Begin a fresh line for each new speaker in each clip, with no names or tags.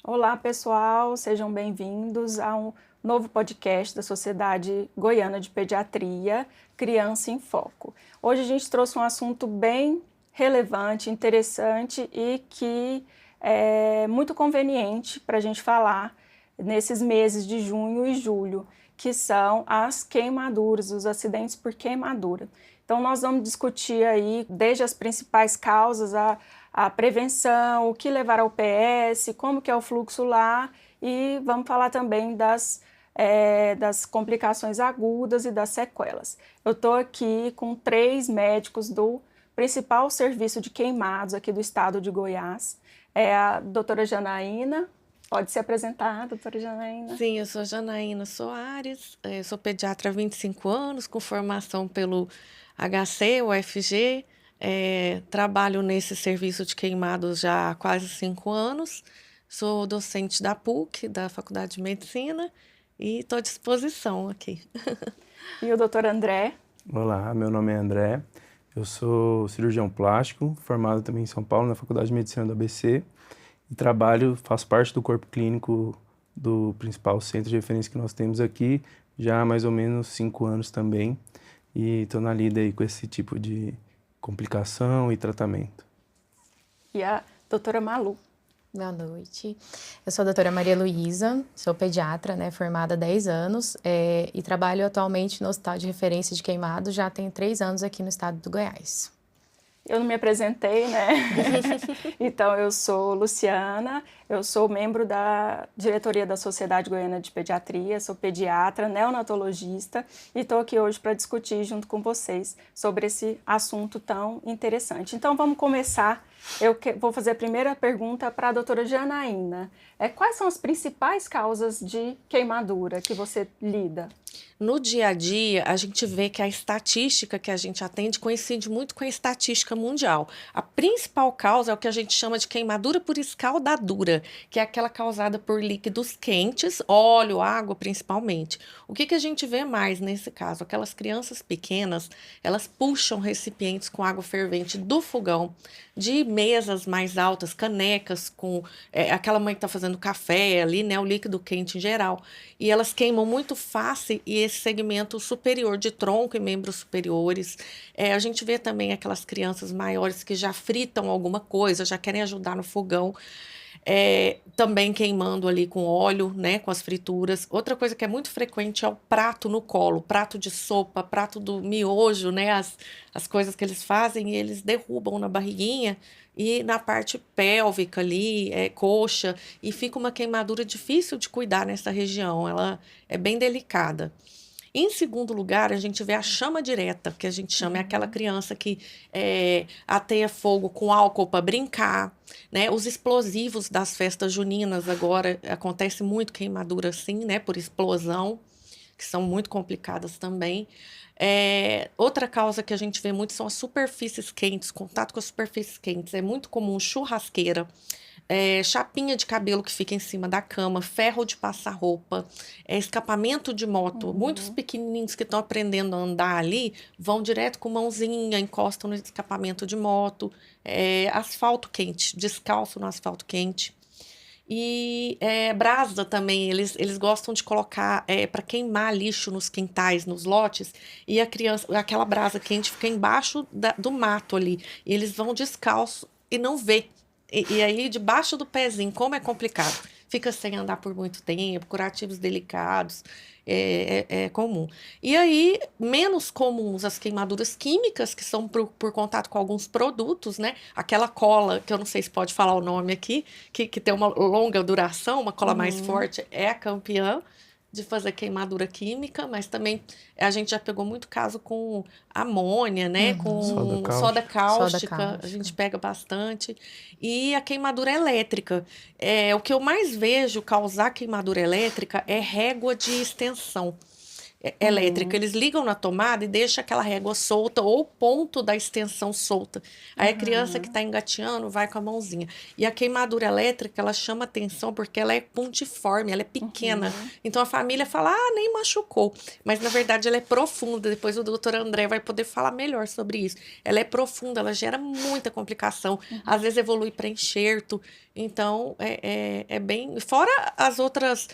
Olá, pessoal, sejam bem-vindos a um novo podcast da Sociedade Goiana de Pediatria, Criança em Foco. Hoje a gente trouxe um assunto bem relevante, interessante e que é muito conveniente para a gente falar nesses meses de junho e julho, que são as queimaduras, os acidentes por queimadura. Então, nós vamos discutir aí desde as principais causas, a prevenção, o que levar ao PS, como que é o fluxo lá, e vamos falar também das complicações agudas e das sequelas. Eu estou aqui com 3 médicos do principal serviço de queimados aqui do estado de Goiás. É a doutora Janaína. Pode se apresentar, doutora Janaína.
Sim, eu sou Janaína Soares, sou pediatra há 25 anos, com formação pelo HC, UFG, trabalho nesse serviço de queimados já há quase 5 anos, sou docente da PUC, da Faculdade de Medicina, e estou à disposição aqui.
E o doutor André.
Olá, meu nome é André, eu sou cirurgião plástico, formado também em São Paulo, na Faculdade de Medicina do ABC, e faço parte do corpo clínico do principal centro de referência que nós temos aqui, já há mais ou menos 5 anos também, e estou na lida aí com esse tipo de complicação e tratamento.
E a doutora Malu.
Boa noite. Eu sou a doutora Maria Luísa, sou pediatra, formada há 10 anos e trabalho atualmente no Hospital de Referência de Queimados, já tenho 3 anos aqui no estado do Goiás.
Eu não me apresentei, né? Então, eu sou Luciana, eu sou membro da diretoria da Sociedade Goiana de Pediatria, sou pediatra, neonatologista e estou aqui hoje para discutir junto com vocês sobre esse assunto tão interessante. Então, vamos começar. Vou fazer a primeira pergunta para a doutora Janaína. Quais são as principais causas de queimadura que você lida?
No dia a dia, a gente vê que a estatística que a gente atende coincide muito com a estatística mundial. A principal causa é o que a gente chama de queimadura por escaldadura, que é aquela causada por líquidos quentes, óleo, água principalmente. O que a gente vê mais nesse caso? Aquelas crianças pequenas, elas puxam recipientes com água fervente do fogão, de mesas mais altas, canecas com aquela mãe que está fazendo café ali, né, o líquido quente em geral, e elas queimam muito fácil e esse segmento superior de tronco e membros superiores. A gente vê também aquelas crianças maiores que já fritam alguma coisa, já querem ajudar no fogão, também queimando ali com óleo, né, com as frituras. Outra coisa que é muito frequente é o prato no colo, prato de sopa, prato do miojo, né, as coisas que eles fazem e eles derrubam na barriguinha e na parte pélvica ali, coxa, e fica uma queimadura difícil de cuidar nessa região, ela é bem delicada. Em segundo lugar, a gente vê a chama direta, que a gente chama, é aquela criança que ateia fogo com álcool para brincar, né? Os explosivos das festas juninas agora, acontece muito queimadura assim, né? Por explosão, que são muito complicadas também. Outra causa que a gente vê muito são as superfícies quentes, contato com as superfícies quentes. É muito comum churrasqueira, chapinha de cabelo que fica em cima da cama, ferro de passar roupa, escapamento de moto. Muitos pequenininhos que estão aprendendo a andar ali vão direto com mãozinha, encostam no escapamento de moto, asfalto quente, descalço no asfalto quente. E brasa também, eles gostam de colocar para queimar lixo nos quintais, nos lotes, e aquela brasa quente fica embaixo do mato ali, e eles vão descalço e não vê. E aí, debaixo do pezinho, como é complicado. Fica sem andar por muito tempo, curativos delicados, é comum. E aí, menos comuns as queimaduras químicas, que são por contato com alguns produtos, né? Aquela cola, que eu não sei se pode falar o nome aqui, que tem uma longa duração, uma cola mais forte, é a campeã de fazer queimadura química, mas também a gente já pegou muito caso com amônia, né? Com soda cáustica, a gente pega bastante. E a queimadura elétrica. O que eu mais vejo causar queimadura elétrica é régua de extensão. elétrica. Eles ligam na tomada e deixam aquela régua solta ou o ponto da extensão solta. Aí a criança que está engateando vai com a mãozinha. E a queimadura elétrica, ela chama atenção porque ela é pontiforme, ela é pequena. Então a família fala, nem machucou. Mas na verdade ela é profunda. Depois o doutor André vai poder falar melhor sobre isso. Ela é profunda, ela gera muita complicação. Às vezes evolui para enxerto. Então, é bem... Fora as outras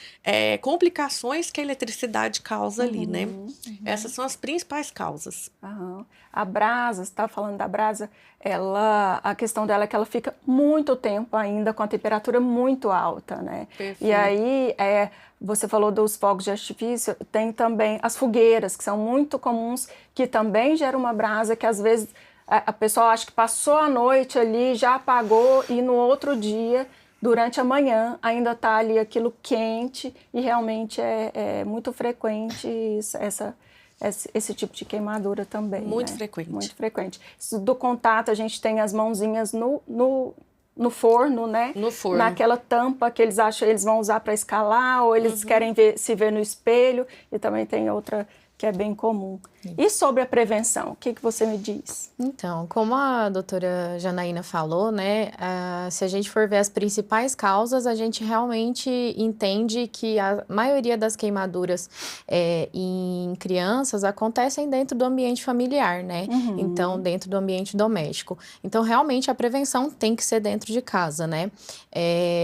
complicações que a eletricidade causa ali, né? Essas são as principais causas.
A brasa, você está falando da brasa, a questão dela é que ela fica muito tempo ainda com a temperatura muito alta, né?
Perfeito.
E aí, você falou dos fogos de artifício, tem também as fogueiras, que são muito comuns, que também geram uma brasa que às vezes... A pessoa acha que passou a noite ali, já apagou e no outro dia, durante a manhã, ainda está ali aquilo quente e realmente é muito frequente esse tipo de queimadura também.
Muito
né?
frequente.
Muito frequente. Isso do contato, a gente tem as mãozinhas no forno, né?
No forno.
Naquela tampa que eles acham eles vão usar para escalar ou eles querem se ver no espelho e também tem outra que é bem comum. E sobre a prevenção, o que você me diz?
Então, como a doutora Janaína falou, né, se a gente for ver as principais causas, a gente realmente entende que a maioria das queimaduras em crianças acontecem dentro do ambiente familiar, né? Então, dentro do ambiente doméstico. Então, realmente, a prevenção tem que ser dentro de casa, né?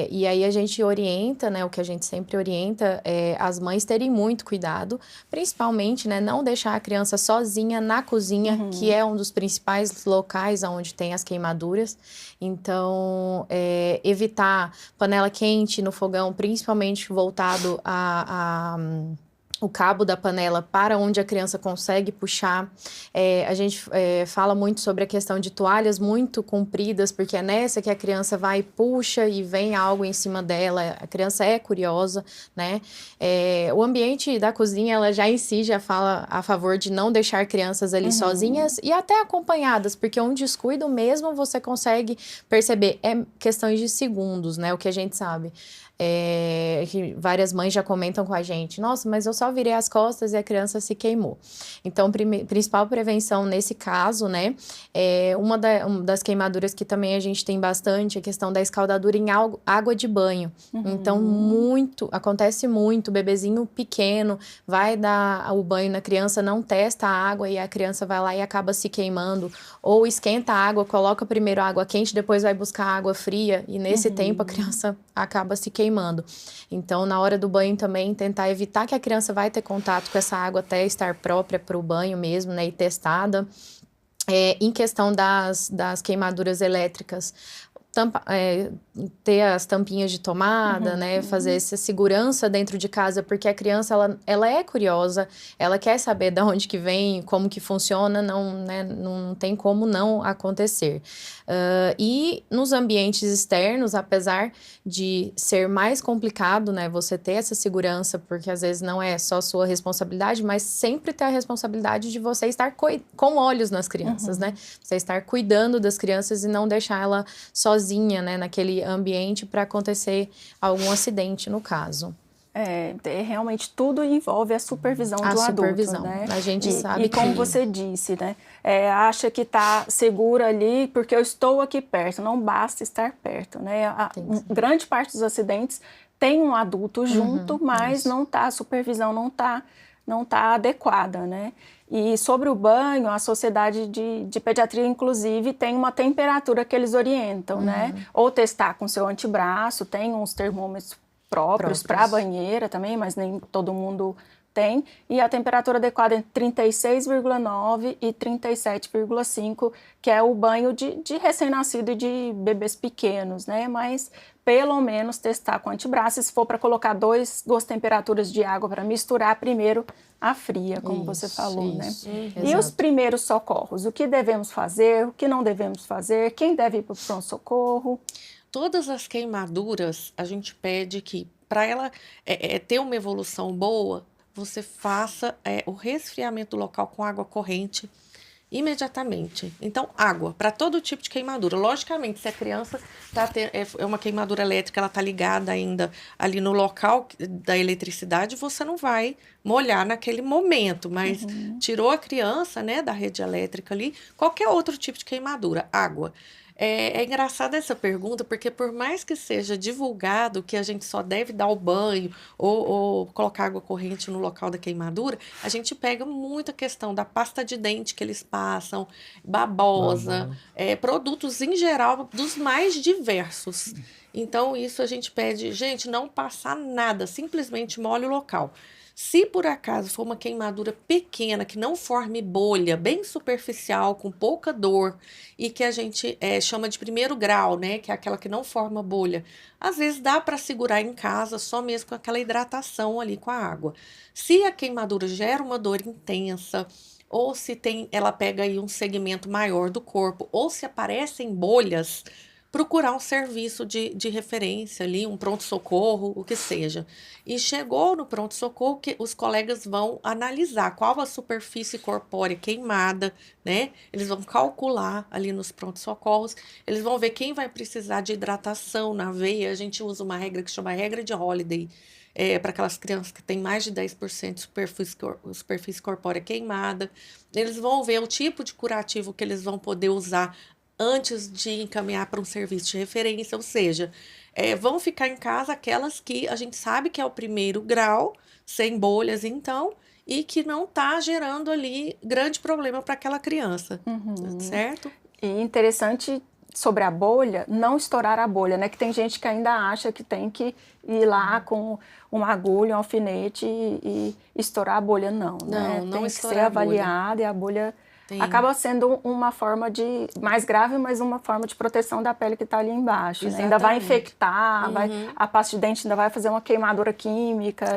E aí a gente orienta, né, o que a gente sempre orienta é as mães terem muito cuidado, principalmente, né, não deixar a criança sozinha na cozinha, que é um dos principais locais onde tem as queimaduras. Então, evitar panela quente no fogão, principalmente voltado o cabo da panela para onde a criança consegue puxar. A gente fala muito sobre a questão de toalhas muito compridas, porque é nessa que a criança vai, puxa e vem algo em cima dela. A criança é curiosa, né? O ambiente da cozinha, ela já em si já fala a favor de não deixar crianças ali sozinhas e até acompanhadas, porque um descuido mesmo você consegue perceber. É questões de segundos, né? O que a gente sabe. Que várias mães já comentam com a gente, nossa, mas eu só virei as costas e a criança se queimou. Então, principal prevenção nesse caso, né, uma das queimaduras que também a gente tem bastante, a questão da escaldadura em água de banho. Então, acontece muito, o bebezinho pequeno vai dar o banho na criança, não testa a água e a criança vai lá e acaba se queimando, ou esquenta a água, coloca primeiro a água quente, depois vai buscar água fria e nesse tempo a criança acaba se queimando. Então, na hora do banho também, tentar evitar que a criança vai ter contato com essa água até estar própria para o banho mesmo, né, e testada. Em questão das queimaduras elétricas, ter as tampinhas de tomada, né, fazer essa segurança dentro de casa, porque a criança, ela é curiosa, ela quer saber de onde que vem, como que funciona, não tem como não acontecer. E nos ambientes externos, apesar de ser mais complicado, né, você ter essa segurança, porque às vezes não é só sua responsabilidade, mas sempre ter a responsabilidade de você estar com olhos nas crianças, né, você estar cuidando das crianças e não deixar ela sozinha, né, naquele ambiente para acontecer algum acidente, no caso.
Realmente tudo envolve a supervisão do adulto, né?
A gente sabe
que... como você disse, né? Acha que está segura ali porque eu estou aqui perto, não basta estar perto, né? Grande parte dos acidentes tem um adulto junto, mas a supervisão não tá adequada, né? E sobre o banho, a Sociedade de Pediatria, inclusive, tem uma temperatura que eles orientam, né? Ou testar com seu antebraço, tem uns termômetros próprios para a banheira também, mas nem todo mundo tem. E a temperatura adequada é 36,9 e 37,5, que é o banho de recém-nascido e de bebês pequenos, né? Mas pelo menos testar com antebraço. Se for para colocar duas temperaturas de água para misturar, primeiro a fria, como você falou, né? E os primeiros socorros? O que devemos fazer? O que não devemos fazer? Quem deve ir para o pronto-socorro?
Todas as queimaduras, a gente pede que, para ela ter uma evolução boa, você faça o resfriamento local com água corrente. imediatamente. Então, água, para todo tipo de queimadura. Logicamente, se a criança é uma queimadura elétrica, ela está ligada ainda ali no local da eletricidade, você não vai molhar naquele momento, mas tirou a criança, né, da rede elétrica ali, qualquer outro tipo de queimadura, água. É engraçada essa pergunta, porque por mais que seja divulgado que a gente só deve dar o banho ou colocar água corrente no local da queimadura, a gente pega muito a questão da pasta de dente que eles passam, babosa, produtos em geral dos mais diversos. Então, isso a gente pede, gente, não passar nada, simplesmente molhe o local. Se por acaso for uma queimadura pequena, que não forme bolha, bem superficial, com pouca dor, e que a gente chama de primeiro grau, né? Que é aquela que não forma bolha, às vezes dá para segurar em casa só mesmo com aquela hidratação ali com a água. Se a queimadura gera uma dor intensa, ou se ela pega aí um segmento maior do corpo, ou se aparecem bolhas, procurar um serviço de referência ali, um pronto-socorro, o que seja. E chegou no pronto-socorro que os colegas vão analisar qual a superfície corpórea queimada, né? Eles vão calcular ali nos pronto-socorros, eles vão ver quem vai precisar de hidratação na veia. A gente usa uma regra que chama regra de Holiday, para aquelas crianças que têm mais de 10% de superfície corpórea queimada. Eles vão ver o tipo de curativo que eles vão poder usar antes de encaminhar para um serviço de referência, ou seja, vão ficar em casa aquelas que a gente sabe que é o primeiro grau, sem bolhas, então, e que não está gerando ali grande problema para aquela criança, certo?
E interessante sobre a bolha, não estourar a bolha, né? Que tem gente que ainda acha que tem que ir lá com uma agulha, um alfinete e estourar a bolha, não, né?
Não
tem que
estourar
ser
a bolha.
avaliada e a bolha acaba sendo uma forma mais grave, mas uma forma de proteção da pele que está ali embaixo. Né? Ainda vai infectar, a pasta de dente ainda vai fazer uma queimadura química.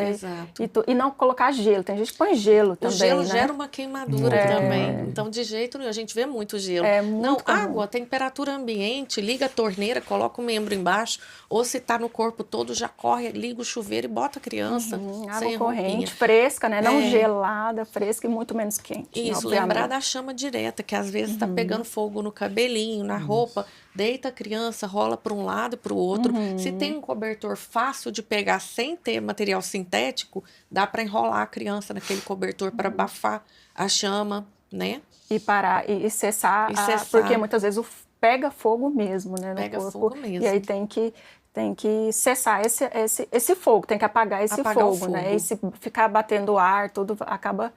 E não colocar gelo. Tem gente que põe gelo também,
o gelo,
né?
gera uma queimadura também. Então, de jeito nenhum, a gente vê muito gelo.
Muito comum.
Água, temperatura ambiente, liga a torneira, coloca o membro embaixo, ou se está no corpo todo, já corre, liga o chuveiro e bota a criança sem
água corrente,
roupinha.
Fresca, né? Não gelada, fresca e muito menos quente.
Isso, lembrar da chama direta, que às vezes está pegando fogo no cabelinho, na roupa, deita a criança, rola para um lado e para o outro. Se tem um cobertor fácil de pegar sem ter material sintético, dá para enrolar a criança naquele cobertor para abafar a chama, né?
E parar, e cessar, porque muitas vezes pega fogo mesmo, né?
Pega
no corpo,
fogo mesmo.
E aí tem que cessar esse fogo, tem que apagar esse fogo, né? E se ficar batendo ar, tudo acaba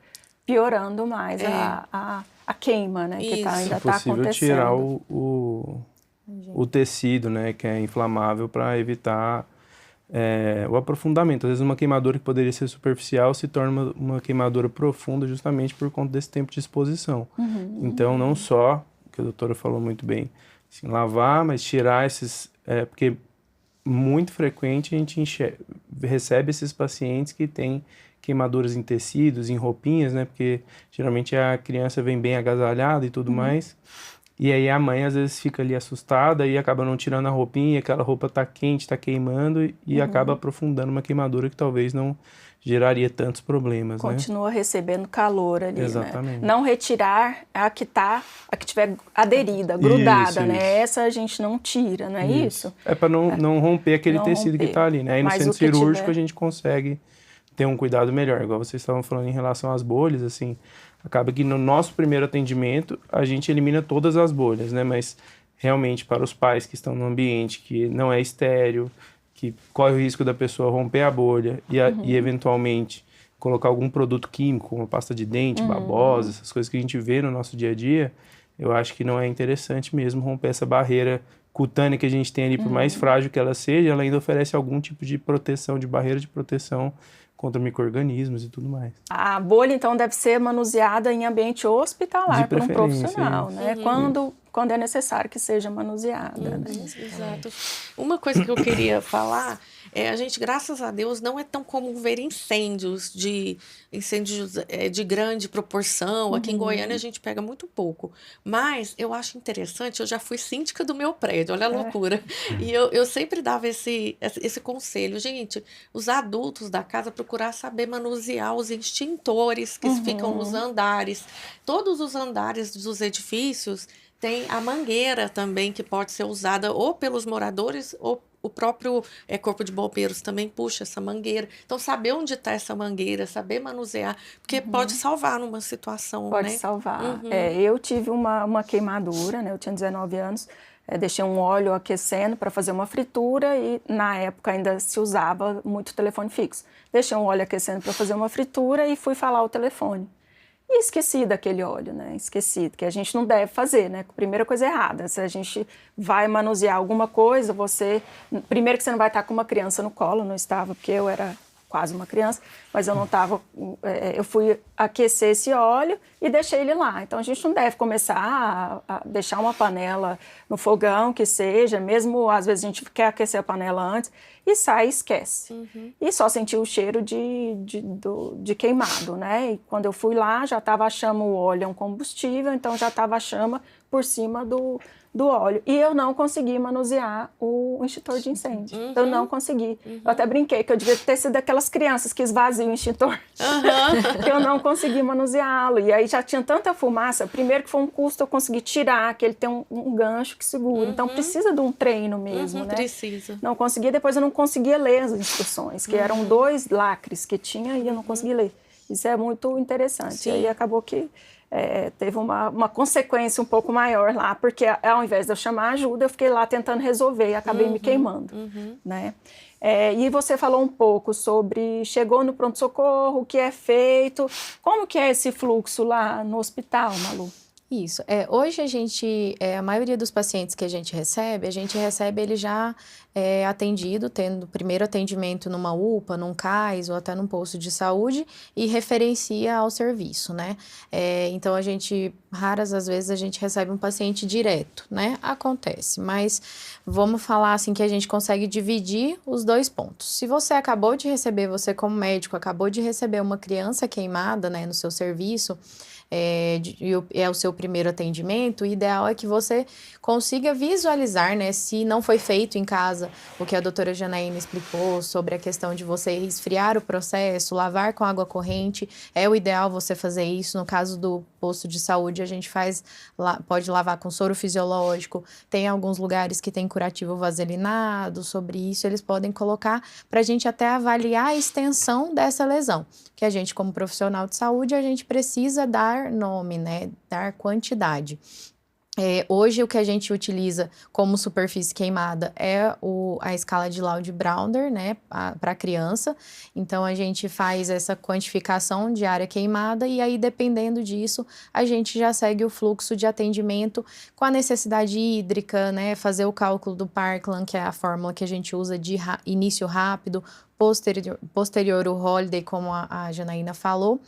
piorando mais a queima, né? Que ainda está acontecendo.
É possível tirar o tecido, né? Que é inflamável, para evitar o aprofundamento. Às vezes uma queimadura que poderia ser superficial se torna uma queimadura profunda justamente por conta desse tempo de exposição. Então, não só, que a doutora falou muito bem, assim, lavar, mas tirar esses... porque muito frequente a gente recebe esses pacientes que têm queimaduras em tecidos, em roupinhas, né? Porque geralmente a criança vem bem agasalhada e tudo mais. E aí a mãe às vezes fica ali assustada e acaba não tirando a roupinha, aquela roupa tá quente, tá queimando e acaba aprofundando uma queimadura que talvez não geraria tantos problemas,
Continua recebendo calor ali,
Exatamente.
Né? Não retirar a que tiver aderida, grudada,
isso,
né?
Isso.
Essa a gente não tira, não é isso?
É para não romper aquele tecido que tá ali, né? Aí no centro cirúrgico a gente consegue ter um cuidado melhor. Igual vocês estavam falando em relação às bolhas, assim, acaba que no nosso primeiro atendimento a gente elimina todas as bolhas, né? Mas realmente para os pais que estão no ambiente que não é estéril, que corre o risco da pessoa romper a bolha e eventualmente colocar algum produto químico, como pasta de dente, babosa, essas coisas que a gente vê no nosso dia a dia, eu acho que não é interessante mesmo romper essa barreira cutânea que a gente tem ali, por mais frágil que ela seja, ela ainda oferece algum tipo de proteção, de barreira de proteção contra micro-organismos e tudo mais.
A bolha, então, deve ser manuseada em ambiente hospitalar por um profissional, né? quando é necessário que seja manuseada. Né?
Exato. Uma coisa que eu queria falar a gente, graças a Deus, não é tão comum ver incêndios de grande proporção. Aqui em Goiânia a gente pega muito pouco. Mas eu acho interessante, eu já fui síndica do meu prédio, olha a loucura. E eu sempre dava esse conselho. Gente, os adultos da casa procurar saber manusear os extintores que ficam nos andares. Todos os andares dos edifícios tem a mangueira também, que pode ser usada ou pelos moradores ou o próprio Corpo de Bombeiros também puxa essa mangueira. Então, saber onde está essa mangueira, saber manusear, porque pode salvar numa situação,
Pode
né?
salvar. Eu tive uma queimadura, né? Eu tinha 19 anos, deixei um óleo aquecendo para fazer uma fritura e, na época, ainda se usava muito telefone fixo. Deixei um óleo aquecendo para fazer uma fritura e fui falar o telefone. E esqueci daquele óleo, né? Esqueci, que a gente não deve fazer, né? Primeira coisa errada, se a gente vai manusear alguma coisa, primeiro que você não vai estar com uma criança no colo, não estava, porque eu era quase uma criança, mas eu não estava, eu fui aquecer esse óleo e deixei ele lá. Então, a gente não deve começar a deixar uma panela no fogão, que seja, mesmo às vezes a gente quer aquecer a panela antes, e sai e esquece. E só senti o cheiro de queimado, né? E quando eu fui lá, já estava a chama, o óleo é um combustível, então já estava a chama por cima do óleo. E eu não consegui manusear o extintor de incêndio. Eu não consegui. Eu até brinquei que eu devia ter sido daquelas crianças que esvaziam o extintor. Que eu não consegui manuseá-lo. E aí já tinha tanta fumaça. Primeiro que foi um custo eu conseguir tirar, que ele tem um gancho que segura. Então precisa de um treino mesmo, né?
Precisa.
Não consegui. Depois eu não conseguia ler as instruções, que eram 2 lacres que tinha e eu não conseguia ler. Isso é muito interessante.
Sim.
E aí acabou que teve uma consequência um pouco maior lá, porque ao invés de eu chamar ajuda, eu fiquei lá tentando resolver e acabei me queimando, né? E você falou um pouco sobre, chegou no pronto-socorro, o que é feito, como que é esse fluxo lá no hospital, Malu?
Isso. Hoje a maioria dos pacientes que a gente recebe ele já atendido, tendo o primeiro atendimento numa UPA, num CAIS ou até num posto de saúde e referencia ao serviço, né? Então, raras as vezes a gente recebe um paciente direto, né? Acontece, mas vamos falar assim que a gente consegue dividir os 2 pontos. Se você como médico, acabou de receber uma criança queimada, né, no seu serviço, é o seu primeiro atendimento, o ideal é que você consiga visualizar, né, se não foi feito em casa, o que a doutora Janaína explicou sobre a questão de você esfriar o processo, lavar com água corrente, é o ideal você fazer isso. No caso do posto de saúde, a gente pode lavar com soro fisiológico, tem alguns lugares que tem curativo vaselinado, sobre isso eles podem colocar para a gente até avaliar a extensão dessa lesão, que a gente como profissional de saúde, a gente precisa dar nome, né, dar quantidade. Hoje o que a gente utiliza como superfície queimada é a escala de Laude-Browder, né, para criança. Então a gente faz essa quantificação de área queimada e aí dependendo disso a gente já segue o fluxo de atendimento com a necessidade hídrica, né, fazer o cálculo do Parkland, que é a fórmula que a gente usa de início rápido, posterior o holiday, como a Janaína falou,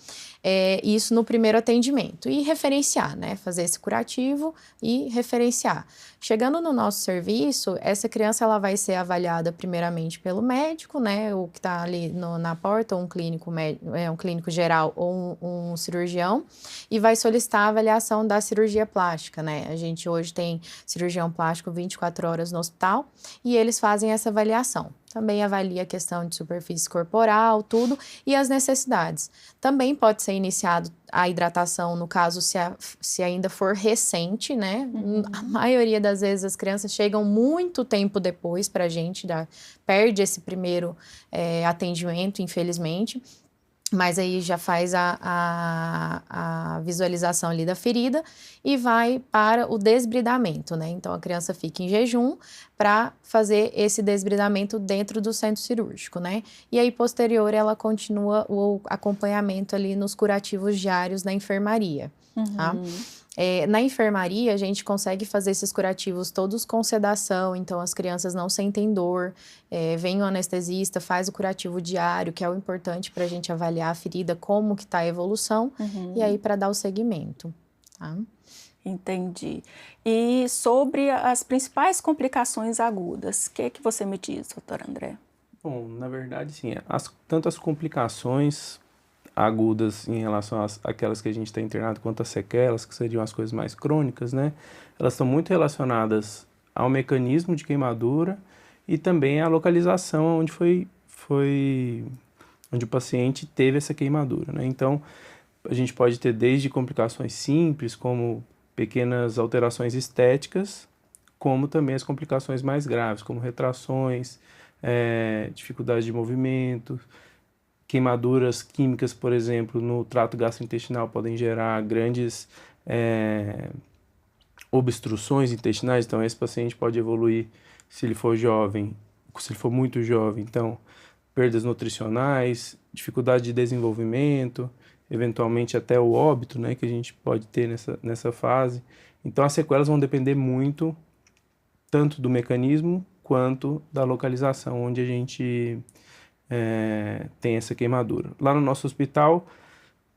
isso no primeiro atendimento. E referenciar, né? Fazer esse curativo e referenciar. Chegando no nosso serviço, essa criança ela vai ser avaliada primeiramente pelo médico, né? O que está ali na porta, ou um clínico geral ou um cirurgião, e vai solicitar a avaliação da cirurgia plástica, né? A gente hoje tem cirurgião plástico 24 horas no hospital e eles fazem essa avaliação. Também avalia a questão de superfície corporal, tudo, e as necessidades. Também pode ser iniciado a hidratação, no caso, se ainda for recente, né? A maioria das vezes as crianças chegam muito tempo depois para a gente, perde esse primeiro atendimento, infelizmente. Mas aí já faz a visualização ali da ferida e vai para o desbridamento, né? Então, a criança fica em jejum para fazer esse desbridamento dentro do centro cirúrgico, né? E aí, posterior, ela continua o acompanhamento ali nos curativos diários na enfermaria, tá? Na enfermaria, a gente consegue fazer esses curativos todos com sedação, então as crianças não sentem dor, vem o anestesista, faz o curativo diário, que é o importante para a gente avaliar a ferida, como que está a evolução, e aí para dar o segmento, tá?
Entendi. E sobre as principais complicações agudas, o que você me diz, doutor André?
Bom, na verdade, sim, tanto as complicações agudas em relação àquelas que a gente está internado, quanto as sequelas, que seriam as coisas mais crônicas, né? Elas estão muito relacionadas ao mecanismo de queimadura e também à localização onde o paciente teve essa queimadura, né? Então, a gente pode ter desde complicações simples, como pequenas alterações estéticas, como também as complicações mais graves, como retrações, dificuldade de movimento, queimaduras químicas, por exemplo, no trato gastrointestinal podem gerar grandes obstruções intestinais. Então, esse paciente pode evoluir, se ele for jovem, se ele for muito jovem, então, perdas nutricionais, dificuldade de desenvolvimento, eventualmente até o óbito, né, que a gente pode ter nessa fase. Então, as sequelas vão depender muito tanto do mecanismo quanto da localização onde a gente tem essa queimadura. Lá no nosso hospital,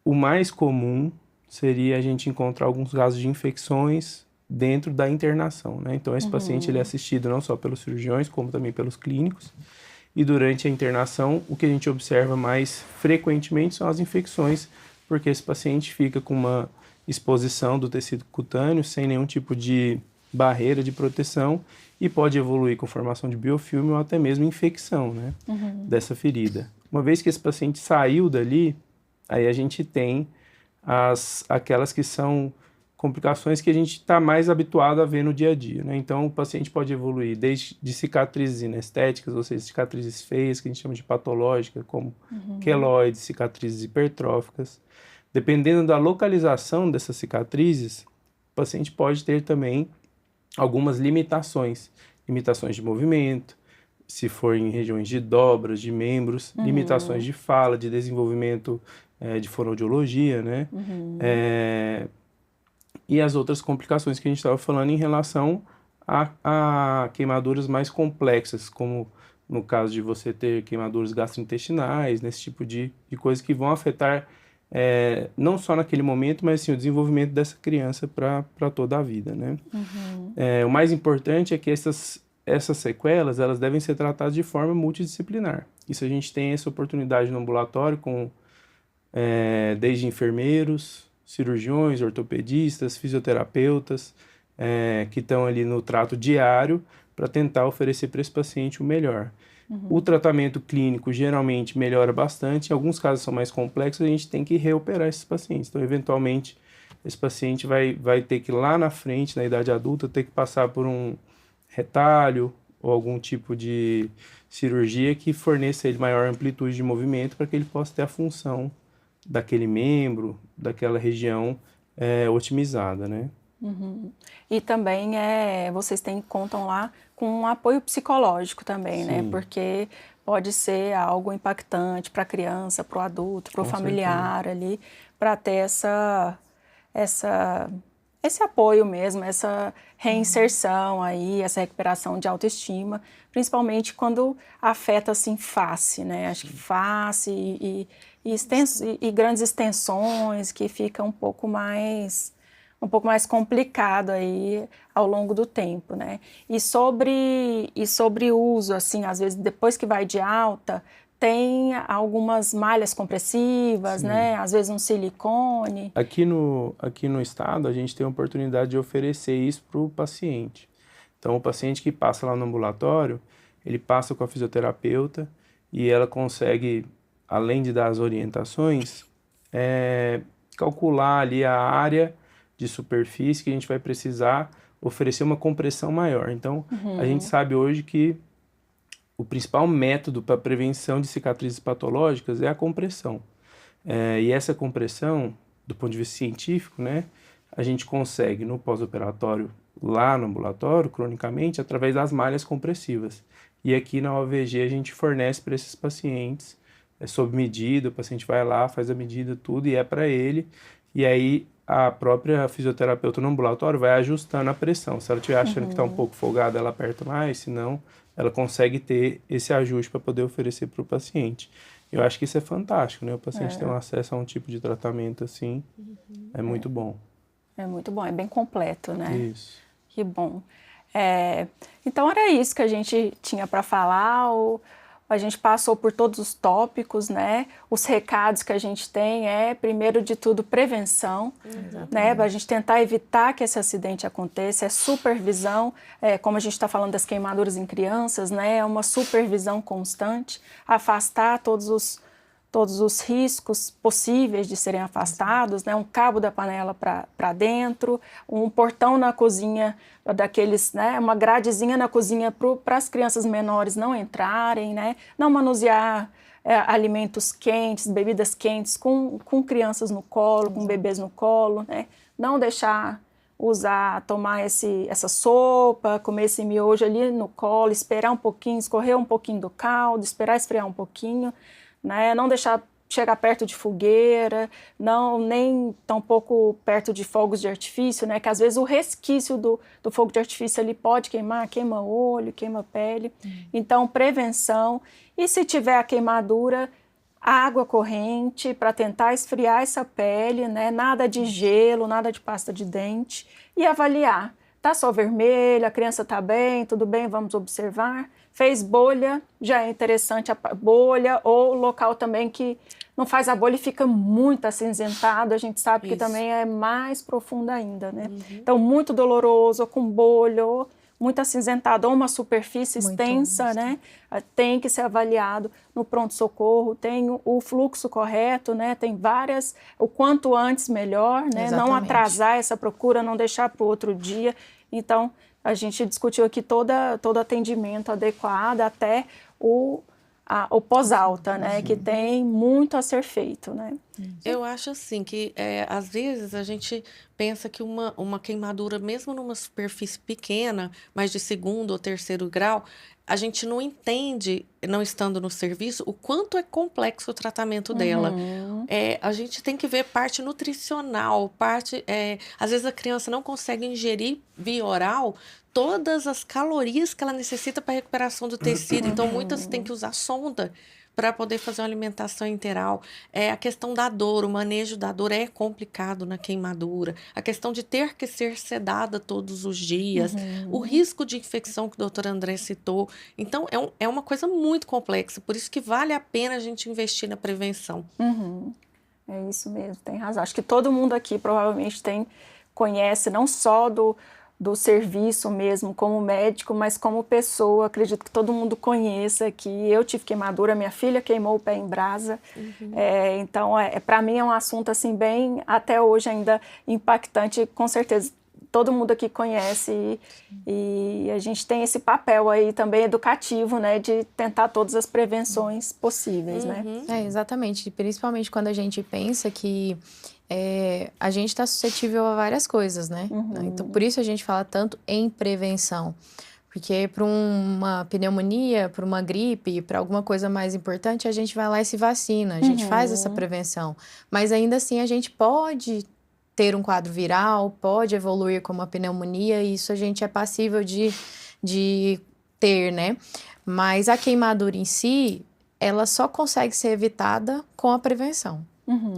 o mais comum seria a gente encontrar alguns casos de infecções dentro da internação, né? Então, esse paciente ele é assistido não só pelos cirurgiões, como também pelos clínicos. E durante a internação, o que a gente observa mais frequentemente são as infecções, porque esse paciente fica com uma exposição do tecido cutâneo sem nenhum tipo de barreira de proteção e pode evoluir com formação de biofilme ou até mesmo infecção, né, dessa ferida. Uma vez que esse paciente saiu dali, aí a gente tem aquelas que são complicações que a gente está mais habituado a ver no dia a dia, né? Então, o paciente pode evoluir desde de cicatrizes inestéticas, ou seja, cicatrizes feias, que a gente chama de patológicas, como queloides, cicatrizes hipertróficas. Dependendo da localização dessas cicatrizes, o paciente pode ter também algumas limitações de movimento, se for em regiões de dobras, de membros, limitações de fala, de desenvolvimento de fonoaudiologia, né? E as outras complicações que a gente estava falando em relação a queimaduras mais complexas, como no caso de você ter queimaduras gastrointestinais, nesse tipo de coisas que vão afetar não só naquele momento, mas sim o desenvolvimento dessa criança para toda a vida, né? O mais importante é que essas sequelas, elas devem ser tratadas de forma multidisciplinar. Isso a gente tem essa oportunidade no ambulatório com desde enfermeiros, cirurgiões, ortopedistas, fisioterapeutas, que estão ali no trato diário para tentar oferecer para esse paciente o melhor. O tratamento clínico geralmente melhora bastante, em alguns casos são mais complexos, a gente tem que reoperar esses pacientes. Então, eventualmente, esse paciente vai ter que, lá na frente, na idade adulta, ter que passar por um retalho ou algum tipo de cirurgia que forneça ele maior amplitude de movimento para que ele possa ter a função daquele membro, daquela região otimizada, né?
E também vocês contam lá com um apoio psicológico também, né? Porque pode ser algo impactante para a criança, para o adulto, para o familiar ali, para ter esse apoio mesmo, essa reinserção aí, essa recuperação de autoestima, principalmente quando afeta assim face, né? Acho que face e grandes extensões, que fica um pouco mais complicado aí ao longo do tempo, né? E sobre o uso, assim, às vezes depois que vai de alta, tem algumas malhas compressivas, né? Às vezes um silicone.
Aqui no estado, a gente tem a oportunidade de oferecer isso para o paciente. Então, o paciente que passa lá no ambulatório, ele passa com a fisioterapeuta e ela consegue, além de dar as orientações, calcular ali a área de superfície que a gente vai precisar oferecer uma compressão maior. Então, a gente sabe hoje que o principal método para prevenção de cicatrizes patológicas é a compressão. E essa compressão, do ponto de vista científico, né, a gente consegue no pós-operatório, lá no ambulatório, cronicamente, através das malhas compressivas. E aqui na OVG a gente fornece para esses pacientes, sob medida, o paciente vai lá, faz a medida, tudo, e é para ele. E aí a própria fisioterapeuta no ambulatório vai ajustando a pressão. Se ela estiver achando que está um pouco folgada, ela aperta mais, se não, ela consegue ter esse ajuste para poder oferecer para o paciente. Eu acho que isso é fantástico, né? O paciente ter um acesso a um tipo de tratamento assim, é muito bom.
É muito bom, é bem completo, né?
Isso.
Que bom. Então era isso que a gente tinha para falar. A gente passou por todos os tópicos, né? Os recados que a gente tem primeiro de tudo, prevenção, né? Para a gente tentar evitar que esse acidente aconteça, supervisão, como a gente está falando das queimaduras em crianças, né? É uma supervisão constante, afastar todos os riscos possíveis de serem afastados, né? Um cabo da panela para dentro, um portão na cozinha daqueles, né? Uma gradezinha na cozinha para as crianças menores não entrarem, né? Não manusear alimentos quentes, bebidas quentes com crianças no colo, com bebês no colo, né? Não deixar tomar essa sopa, comer esse miojo ali no colo, esperar um pouquinho, escorrer um pouquinho do caldo, esperar esfriar um pouquinho, né? Não deixar chegar perto de fogueira, nem tampouco perto de fogos de artifício, né? Que às vezes o resquício do fogo de artifício ali pode queima olho, queima pele. Então, prevenção. E se tiver a queimadura, água corrente para tentar esfriar essa pele, né? Nada de gelo, nada de pasta de dente. E avaliar. Tá só vermelho, a criança tá bem, tudo bem, vamos observar. Fez bolha, já é interessante a bolha, ou local também que não faz a bolha e fica muito acinzentado, a gente sabe que também é mais profundo ainda, né? Então, muito doloroso, ou com bolha, ou muito acinzentado, ou uma superfície extensa, né? Tem que ser avaliado no pronto-socorro, tem o fluxo correto, né? Tem várias, o quanto antes melhor, né?
Exatamente.
Não atrasar essa procura, não deixar para o outro dia. Então, a gente discutiu aqui todo atendimento adequado até o pós-alta, né? Que tem muito a ser feito, né?
Eu acho assim que às vezes a gente pensa que uma queimadura, mesmo numa superfície pequena, mas de segundo ou terceiro grau, a gente não entende, não estando no serviço, o quanto é complexo o tratamento dela. A gente tem que ver parte nutricional, às vezes a criança não consegue ingerir via oral todas as calorias que ela necessita para a recuperação do tecido, então muitas têm que usar sonda para poder fazer uma alimentação integral. A questão da dor, o manejo da dor é complicado na queimadura. A questão de ter que ser sedada todos os dias. O risco de infecção que o doutor André citou. Então, é uma coisa muito complexa. Por isso que vale a pena a gente investir na prevenção.
É isso mesmo, tem razão. Acho que todo mundo aqui provavelmente conhece não só do serviço mesmo, como médico, mas como pessoa. Acredito que todo mundo conheça que eu tive queimadura, minha filha queimou o pé em brasa. Então, para mim é um assunto assim bem, até hoje ainda impactante, com certeza. Todo mundo aqui conhece e a gente tem esse papel aí também educativo, né, de tentar todas as prevenções possíveis, né?
Exatamente, principalmente quando a gente pensa que a gente está suscetível a várias coisas, né? Então, por isso a gente fala tanto em prevenção. Porque para uma pneumonia, para uma gripe, para alguma coisa mais importante, a gente vai lá e se vacina, a gente faz essa prevenção. Mas ainda assim a gente pode ter um quadro viral, pode evoluir como uma pneumonia, e isso a gente é passível de ter, né? Mas a queimadura em si, ela só consegue ser evitada com a prevenção.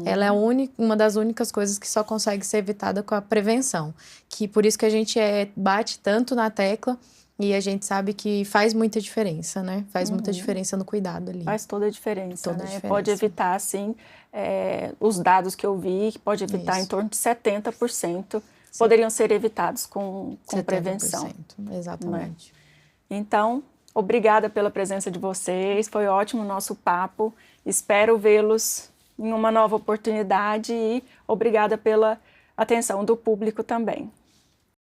Ela é uma das únicas coisas que só consegue ser evitada com a prevenção. Que por isso que a gente bate tanto na tecla e a gente sabe que faz muita diferença, né? Faz muita diferença no cuidado ali.
Faz toda a diferença,
Toda a
né?
diferença.
Pode evitar, assim, os dados que eu vi, que pode evitar em torno de 70%, poderiam ser evitados com prevenção.
Exatamente.
Então, obrigada pela presença de vocês, foi ótimo o nosso papo, espero vê-los em uma nova oportunidade e obrigada pela atenção do público também.